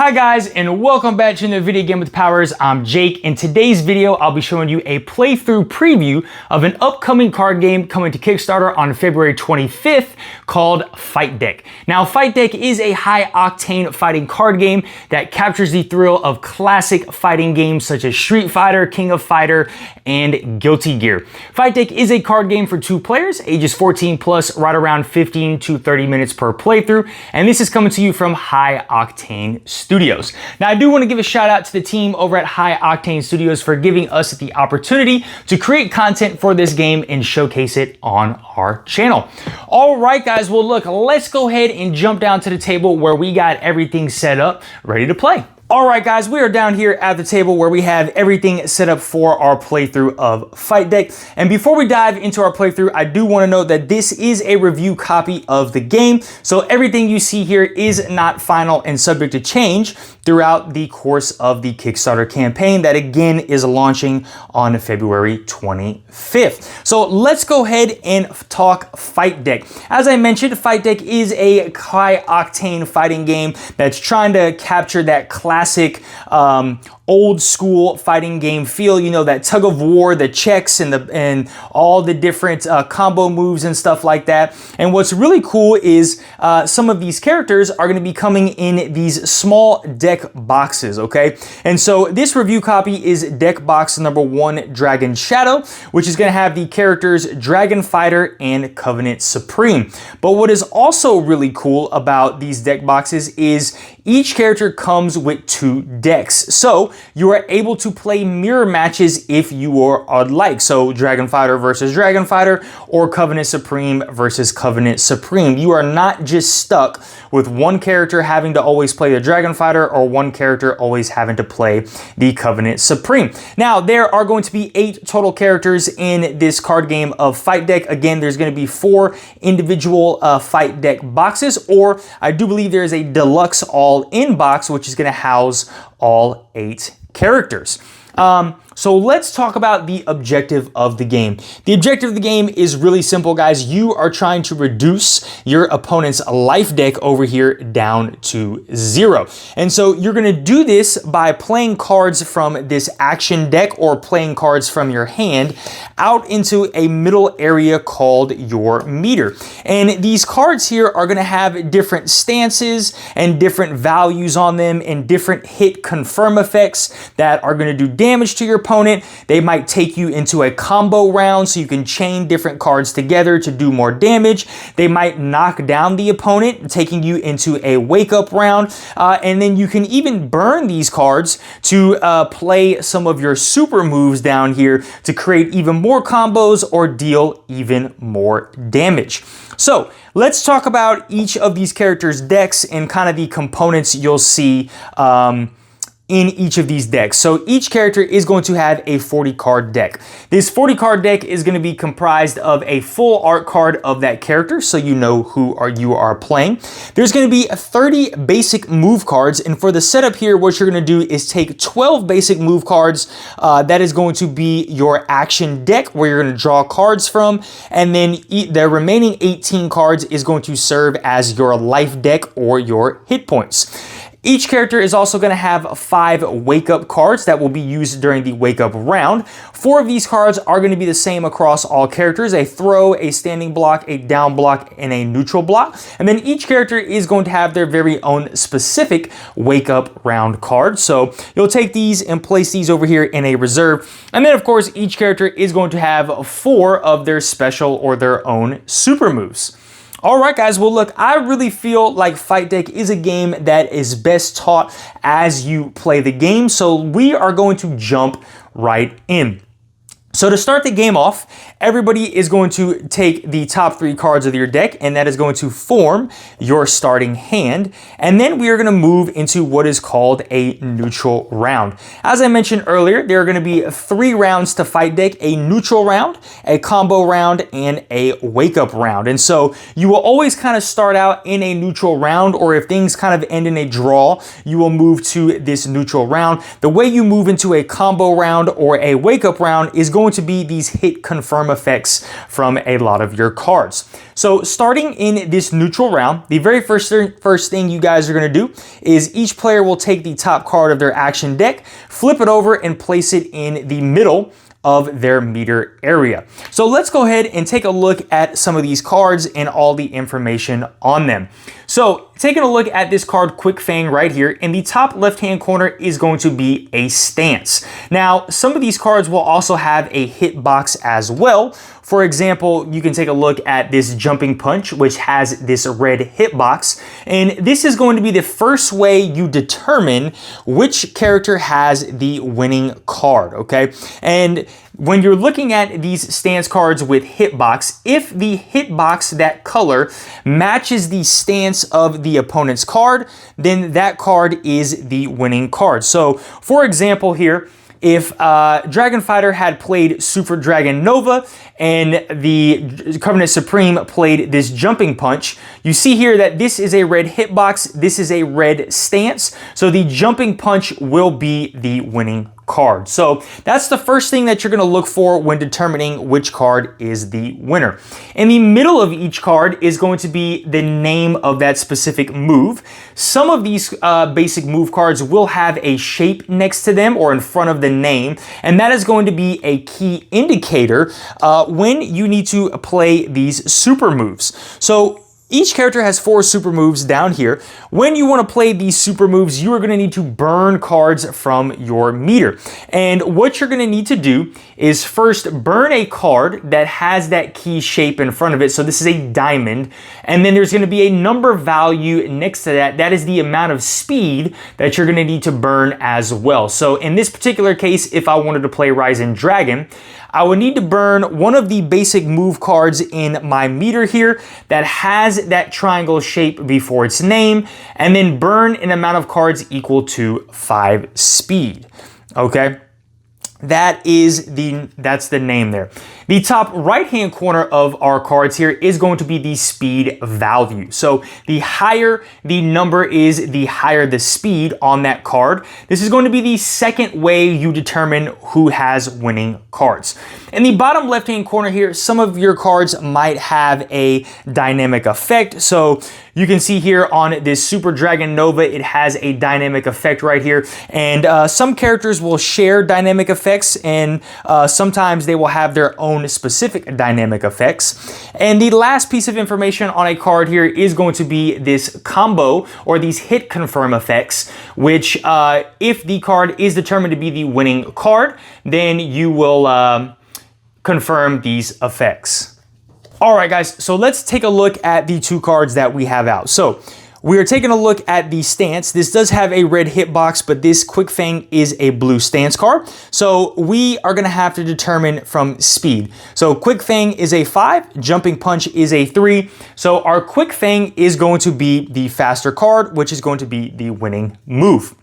Hi guys, and welcome back to another video game with powers. I'm Jake. In today's video, I'll be showing you a playthrough preview of an upcoming card game coming to Kickstarter on February 25th called Fight Deck. Now, Fight Deck is a high-octane fighting card game that captures the thrill of classic fighting games such as Street Fighter, King of Fighter, and Guilty Gear. Fight Deck is a card game for 2 players, ages 14 plus, right around 15 to 30 minutes per playthrough, and this is coming to you from High Octane Studios. Now, I do want to give a shout out to the team over at High Octane Studios for giving us the opportunity to create content for this game and showcase it on our channel. All right, guys, well, look, let's go ahead and jump down to the table where we got everything set up, ready to play. All right, guys, we are down here at the table where we have everything set up for our playthrough of Fight Deck. And before we dive into our playthrough, I do want to note that this is a review copy of the game. So everything you see here is not final and subject to change throughout the course of the Kickstarter campaign that again is launching on February 25th. So let's go ahead and talk Fight Deck. As I mentioned, Fight Deck is a high octane fighting game that's trying to capture that classic old school fighting game feel, you know, that tug of war, the checks and all the different combo moves and stuff like that. And what's really cool is some of these characters are going to be coming in these small deck boxes, okay? And so this review copy is deck box number 1, Dragon Shadow, which is going to have the characters Dragon Fighter and Covenant Supreme. But what is also really cool about these deck boxes is each character comes with 2 decks. So you are able to play mirror matches if you are like. So Dragon Fighter versus Dragon Fighter or Covenant Supreme versus Covenant Supreme. You are not just stuck with one character having to always play the Dragon Fighter or one character always having to play the Covenant Supreme. Now, there are going to be 8 total characters in this card game of Fight Deck. Again, there's going to be 4 individual Fight Deck boxes, or I do believe there is a deluxe all-in box, which is going to house all 8 characters. So let's talk about the objective of the game. The objective of the game is really simple, guys. You are trying to reduce your opponent's life deck over here down to 0. And so you're going to do this by playing cards from this action deck or playing cards from your hand out into a middle area called your meter. And these cards here are going to have different stances and different values on them and different hit confirm effects that are going to do damage to your opponent. They might take you into a combo round so you can chain different cards together to do more damage. They might knock down the opponent, taking you into a wake up round. And then you can even burn these cards to play some of your super moves down here to create even more combos or deal even more damage. So let's talk about each of these characters' decks and kind of the components you'll see in each of these decks. So each character is going to have a 40 card deck. This 40 card deck is going to be comprised of a full art card of that character, so you know who you are playing. There's going to be 30 basic move cards, and for the setup here, what you're going to do is take 12 basic move cards. That is going to be your action deck where you're going to draw cards from, and then the remaining 18 cards is going to serve as your life deck or your hit points. Each character is also going to have 5 wake-up cards that will be used during the wake-up round. 4 of these cards are going to be the same across all characters: a throw, a standing block, a down block, and a neutral block. And then each character is going to have their very own specific wake-up round card. So you'll take these and place these over here in a reserve. And then, of course, each character is going to have 4 of their special or their own super moves. All right, guys, well, look, I really feel like Fight Deck is a game that is best taught as you play the game, so we are going to jump right in. So to start the game off, everybody is going to take the top 3 cards of your deck, and that is going to form your starting hand. And then we are going to move into what is called a neutral round. As I mentioned earlier, there are going to be 3 rounds to Fight Deck: a neutral round, a combo round, and a wake-up round. And so you will always kind of start out in a neutral round, or if things kind of end in a draw, you will move to this neutral round. The way you move into a combo round or a wake-up round is going going to be these hit confirm effects from a lot of your cards. So starting in this neutral round, the very first thing you guys are going to do is each player will take the top card of their action deck, flip it over, and place it in the middle of their meter area. So let's go ahead and take a look at some of these cards and all the information on them. So taking a look at this card, Quick Fang, right here, in the top left-hand corner is going to be a stance. Now, some of these cards will also have a hitbox as well. For example, you can take a look at this Jumping Punch, which has this red hitbox. And this is going to be the first way you determine which character has the winning card, okay? And when you're looking at these stance cards with hitbox, if the hitbox, that color, matches the stance of the opponent's card, then that card is the winning card. So, for example here, if Dragon Fighter had played Super Dragon Nova and the Covenant Supreme played this Jumping Punch, you see here that this is a red hitbox, this is a red stance, so the Jumping Punch will be the winning card. So that's the first thing that you're going to look for when determining which card is the winner. In the middle of each card is going to be the name of that specific move. Some of these basic move cards will have a shape next to them or in front of the name, and that is going to be a key indicator when you need to play these super moves. So each character has 4 super moves down here. When you want to play these super moves, you are going to need to burn cards from your meter. And what you're going to need to do is first burn a card that has that key shape in front of it. So this is a diamond. And then there's going to be a number value next to that. That is the amount of speed that you're going to need to burn as well. So in this particular case, if I wanted to play Rising Dragon, I would need to burn one of the basic move cards in my meter here that has that triangle shape before its name, and then burn an amount of cards equal to 5 speed. Okay? That's the name there. The top right-hand corner of our cards here is going to be the speed value. So the higher the number is, the higher the speed on that card. This is going to be the second way you determine who has winning cards. In the bottom left-hand corner here, some of your cards might have a dynamic effect. So you can see here on this Super Dragon Nova, it has a dynamic effect right here. And some characters will share dynamic effects, and sometimes they will have their own specific dynamic effects. And the last piece of information on a card here is going to be this combo or these hit confirm effects, which if the card is determined to be the winning card, then you will confirm these effects. All right, guys, so let's take a look at the 2 cards that we have out. So we are taking a look at the stance. This does have a red hitbox, but this Quick Fang is a blue stance card. So we are going to have to determine from speed. So Quick Fang is a 5, Jumping Punch is a 3. So our Quick Fang is going to be the faster card, which is going to be the winning move.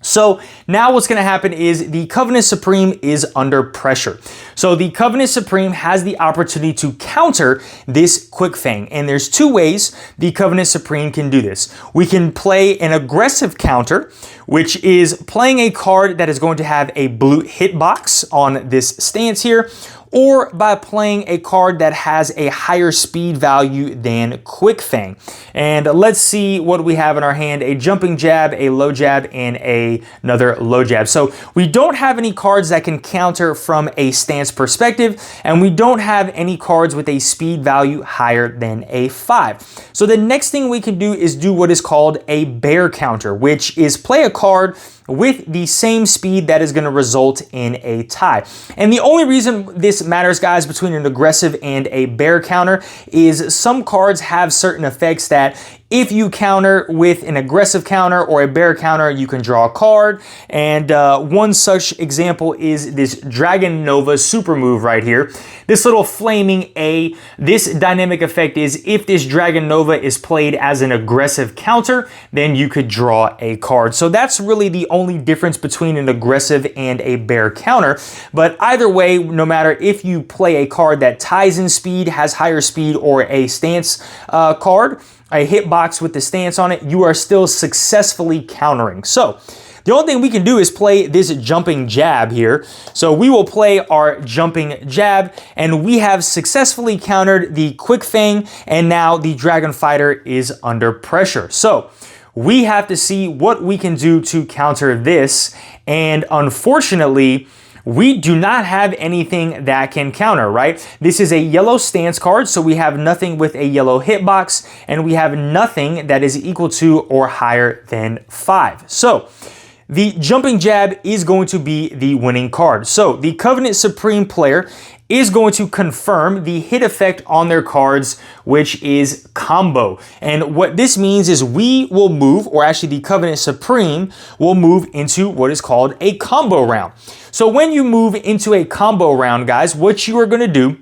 So now what's going to happen is the Covenant Supreme is under pressure. So the Covenant Supreme has the opportunity to counter this Quick Fang. And there's 2 ways the Covenant Supreme can do this. We can play an aggressive counter, which is playing a card that is going to have a blue hitbox on this stance here, or by playing a card that has a higher speed value than Quick Fang. And let's see what we have in our hand: a Jumping Jab, a Low Jab, and another Low Jab. So we don't have any cards that can counter from a stance perspective, and we don't have any cards with a speed value higher than a 5. So the next thing we can do is do what is called a bear counter, which is play a card with the same speed that is going to result in a tie. And the only reason this matters, guys, between an aggressive and a bear counter is some cards have certain effects that if you counter with an aggressive counter or a bear counter, you can draw a card. And one such example is this Dragon Nova super move right here. This little flaming A, this dynamic effect is if this Dragon Nova is played as an aggressive counter, then you could draw a card. So that's really the only difference between an aggressive and a bear counter. But either way, no matter if you play a card that ties in speed, has higher speed, or a stance card, a hitbox with the stance on it, you are still successfully countering. So the only thing we can do is play this jumping jab here. So we will play our jumping jab, and we have successfully countered the quick fang, and now the dragon fighter is under pressure. So we have to see what we can do to counter this, and unfortunately, we do not have anything that can counter, right? This is a yellow stance card, so we have nothing with a yellow hitbox, and we have nothing that is equal to or higher than 5. So the jumping jab is going to be the winning card. So the Covenant Supreme player is going to confirm the hit effect on their cards, which is combo. And what this means is we will move, or actually the Covenant Supreme will move into what is called a combo round. So when you move into a combo round, guys, what you are going to do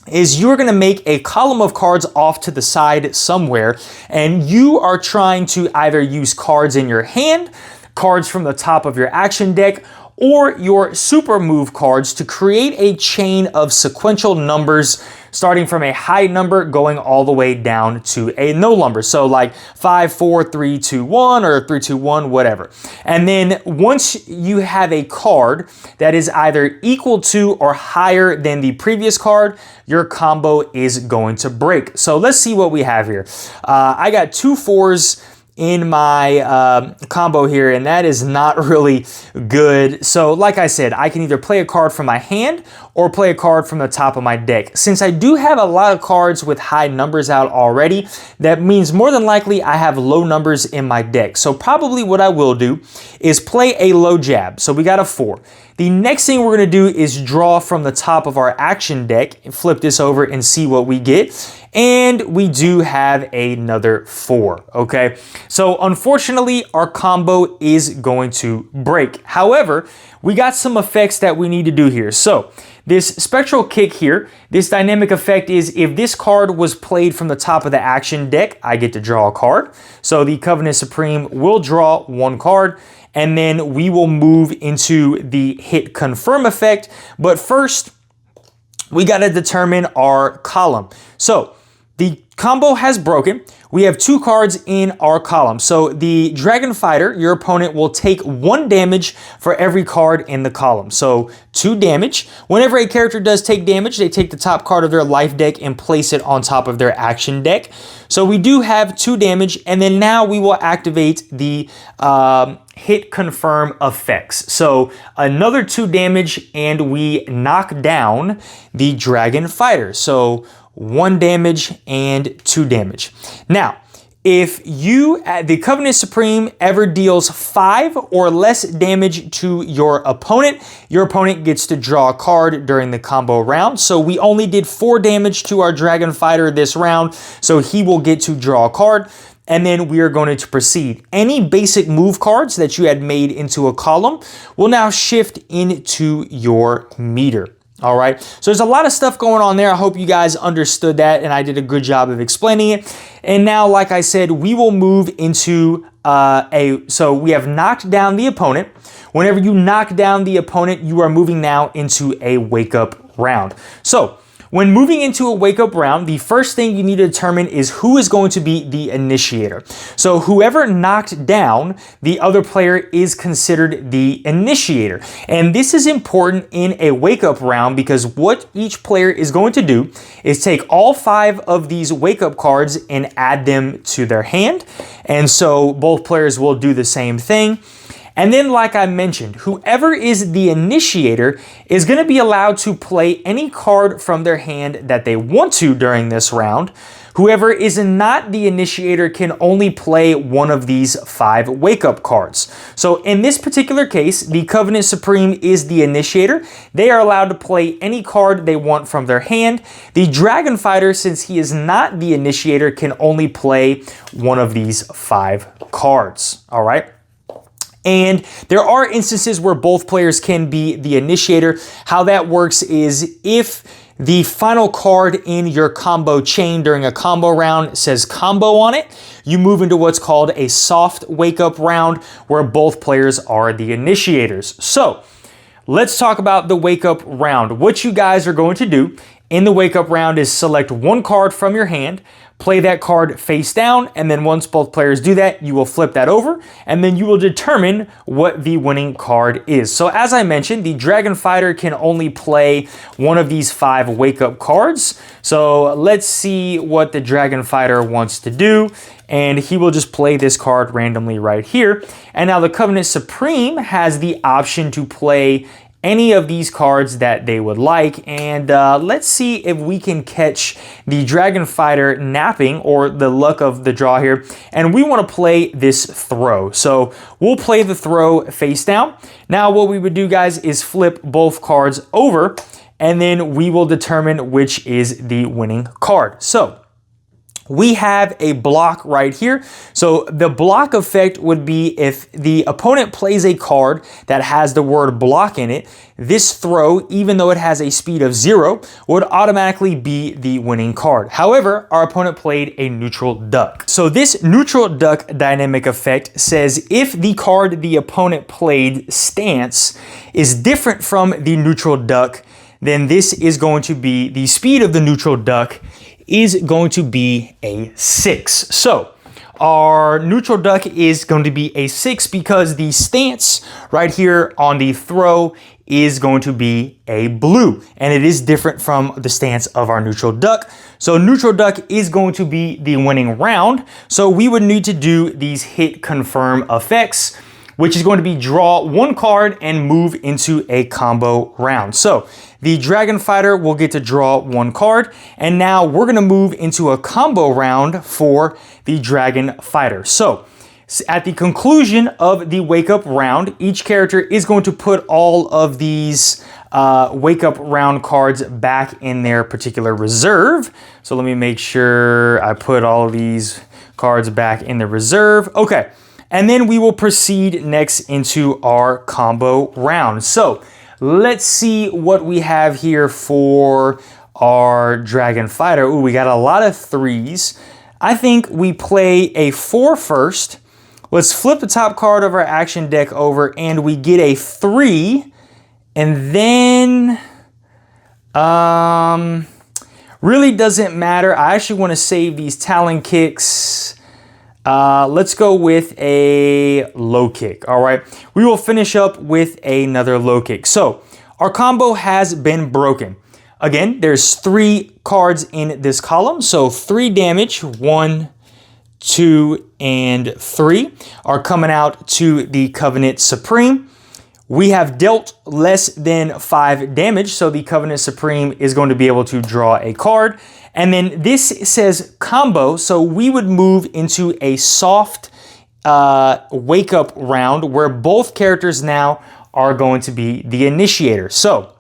is you're going to make a column of cards off to the side somewhere, and you are trying to either use cards in your hand, cards from the top of your action deck, or your super move cards to create a chain of sequential numbers starting from a high number going all the way down to a no number. So like 5, 4, 3, 2, 1 or 3, 2, 1, whatever. And then once you have a card that is either equal to or higher than the previous card, your combo is going to break. So let's see what we have here. I got 2 4s in my combo here, and that is not really good. So like I said, I can either play a card from my hand or play a card from the top of my deck. Since I do have a lot of cards with high numbers out already, that means more than likely I have low numbers in my deck. So probably what I will do is play a low jab. So we got a 4. The next thing we're going to do is draw from the top of our action deck and flip this over and see what we get. And we do have another 4, okay? So unfortunately, our combo is going to break. However, we got some effects that we need to do here. So this spectral kick here, this dynamic effect is if this card was played from the top of the action deck, I get to draw a card. So the Covenant Supreme will draw 1 card, and then we will move into the hit confirm effect. But first, we got to determine our column. So the combo has broken. We have 2 cards in our column. So the Dragon Fighter, your opponent will take 1 damage for every card in the column. So 2 damage. Whenever a character does take damage, they take the top card of their life deck and place it on top of their action deck. So we do have 2 damage, and then now we will activate the hit confirm effects. So another 2 damage, and we knock down the Dragon Fighter. So 1 damage and 2 damage. Now, if the Covenant Supreme ever deals 5 or less damage to your opponent gets to draw a card during the combo round. So we only did 4 damage to our Dragon Fighter this round, so he will get to draw a card. And then we are going to proceed. Any basic move cards that you had made into a column will now shift into your meter. All right, so there's a lot of stuff going on there. I hope you guys understood that, and I did a good job of explaining it. And now, like I said, we will move into so we have knocked down the opponent. Whenever you knock down the opponent, you are moving now into a wake-up round. So when moving into a wake-up round, the first thing you need to determine is who is going to be the initiator. So whoever knocked down the other player is considered the initiator. And this is important in a wake-up round because what each player is going to do is take all 5 of these wake-up cards and add them to their hand. And so both players will do the same thing. And then, like I mentioned, whoever is the initiator is going to be allowed to play any card from their hand that they want to during this round. Whoever is not the initiator can only play one of these 5 wake-up cards. So in this particular case, the Covenant Supreme is the initiator. They are allowed to play any card they want from their hand. The Dragon Fighter, since he is not the initiator, can only play one of these 5 cards. All right. And there are instances where both players can be the initiator. How that works is if the final card in your combo chain during a combo round says combo on it, you move into what's called a soft wake-up round where both players are the initiators. So let's talk about the wake-up round. What you guys are going to do in the wake up round is select one card from your hand, play that card face down, and then once both players do that, you will flip that over, and then you will determine what the winning card is. So as I mentioned, the Dragon Fighter can only play one of these 5 wake-up cards. So let's see what the Dragon Fighter wants to do, and he will just play this card randomly right here. And now the Covenant Supreme has the option to play any of these cards that they would like, and let's see if we can catch the Dragon Fighter napping, or the luck of the draw here. And we want to play this throw, so we'll play the throw face down. Now what we would do, guys, is flip both cards over, and then we will determine which is the winning card. So we have a block right here. So the block effect would be if the opponent plays a card that has the word block in it, this throw, even though it has a speed of 0, would automatically be the winning card. However, our opponent played a neutral duck. So this neutral duck dynamic effect says if the card the opponent played, stance, is different from the neutral duck, then this is going to be the speed of the neutral duck is going to be a 6. So our neutral duck is going to be a 6 because the stance right here on the throw is going to be a blue, and it is different from the stance of our neutral duck. So neutral duck is going to be the winning round. So we would need to do these hit confirm effects, which is going to be draw one card and move into a combo round. So the Dragon Fighter will get to draw one card, and now we're going to move into a combo round for the Dragon Fighter. So at the conclusion of the wake up round, each character is going to put all of these wake up round cards back in their particular reserve. So let me make sure I put all of these cards back in the reserve. Okay. And then we will proceed next into our combo round. So let's see what we have here for our Dragon Fighter. Ooh, we got a lot of 3s. I think we play a 4 first. Let's flip the top card of our action deck over, and we get a 3. And then, really doesn't matter. I actually want to save these Talon Kicks. Let's go with a low kick. All right, we will finish up with another low kick. So our combo has been broken. Again, there's 3 cards in this column. So 3 damage, 1, 2, and 3 are coming out to the Covenant Supreme. We have dealt less than 5 damage, so the Covenant Supreme is going to be able to draw a card. And then this says combo, so we would move into a soft wake up round where both characters now are going to be the initiator. So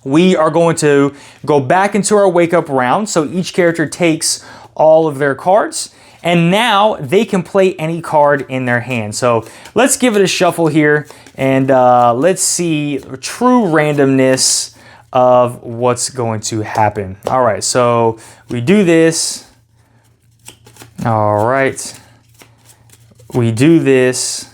we are going to go back into our wake up round. So each character takes all of their cards, and now they can play any card in their hand. So let's give it a shuffle here, and let's see true randomness of what's going to happen. All right, so we do this. All right, we do this,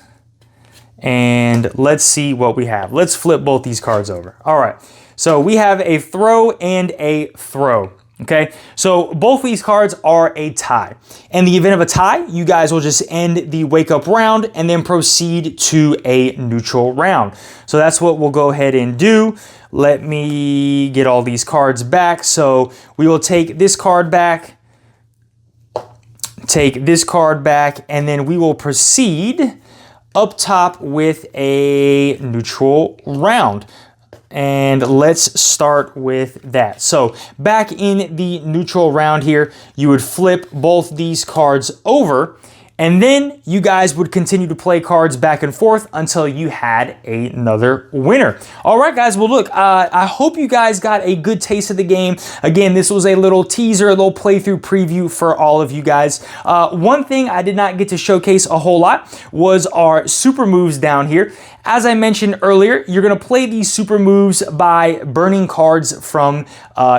and let's see what we have. Let's flip both these cards over. All right, so we have a throw and a throw. Okay, so both these cards are a tie. In the event of a tie, you guys will just end the wake up round and then proceed to a neutral round. So that's what we'll go ahead and do. Let me get all these cards back. So we will take this card back, take this card back, and then we will proceed up top with a neutral round. And let's start with that. So back in the neutral round here, you would flip both these cards over, and then you guys would continue to play cards back and forth until you had another winner. All right, guys. Well, look, I hope you guys got a good taste of the game. Again, this was a little teaser, a little playthrough preview for all of you guys. One thing I did not get to showcase a whole lot was our super moves down here. As I mentioned earlier, you're going to play these super moves by burning cards from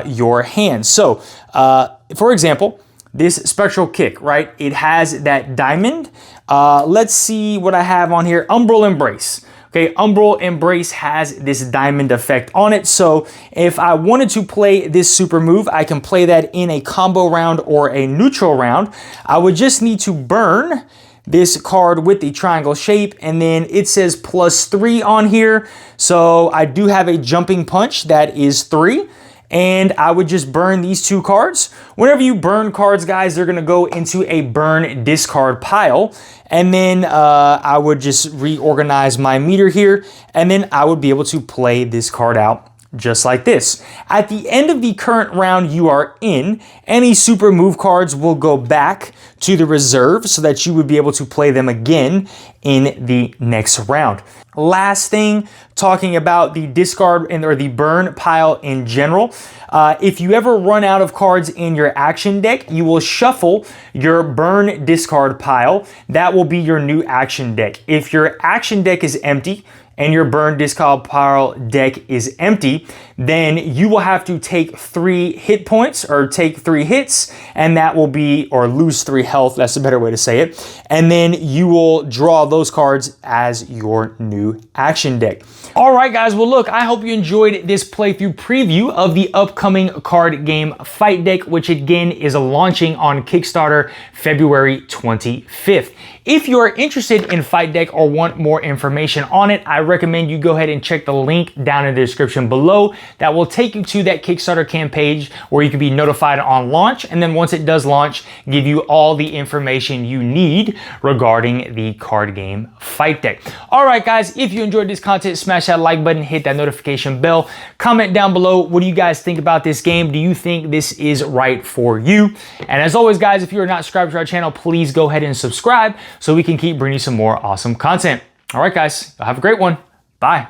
your hand. So, for example, this spectral kick, right? It has that diamond. Let's see what I have on here. Umbral Embrace. Okay, Umbral Embrace has this diamond effect on it. So if I wanted to play this super move, I can play that in a combo round or a neutral round. I would just need to burn this card with the triangle shape, and then it says +3 on here. So I do have a jumping punch that is 3. And I would just burn these 2 cards. Whenever you burn cards, guys, they're gonna go into a burn discard pile. And then I would just reorganize my meter here, and then I would be able to play this card out just like this. At the end of the current round you are in, any super move cards will go back to the reserve so that you would be able to play them again in the next round. Last thing, talking about the discard or the burn pile in general. If you ever run out of cards in your action deck, you will shuffle your burn discard pile. That will be your new action deck. If your action deck is empty and your burn discard pile deck is empty, then you will have to take 3 hit points or take 3 hits, and that will be, or lose 3 health, that's a better way to say it. And then you will draw those cards as your new action deck. All right, guys, well, look, I hope you enjoyed this playthrough preview of the upcoming card game Fight Deck, which again is launching on Kickstarter February 25th. If you are interested in Fight Deck or want more information on it, I recommend you go ahead and check the link down in the description below. That will take you to that Kickstarter campaign page where you can be notified on launch. And then once it does launch, give you all the information you need regarding the card game Fight Deck. All right, guys, if you enjoyed this content, smash that like button, hit that notification bell, comment down below. What do you guys think about this game? Do you think this is right for you? And as always, guys, if you are not subscribed to our channel, please go ahead and subscribe so we can keep bringing you some more awesome content. All right, guys, have a great one. Bye.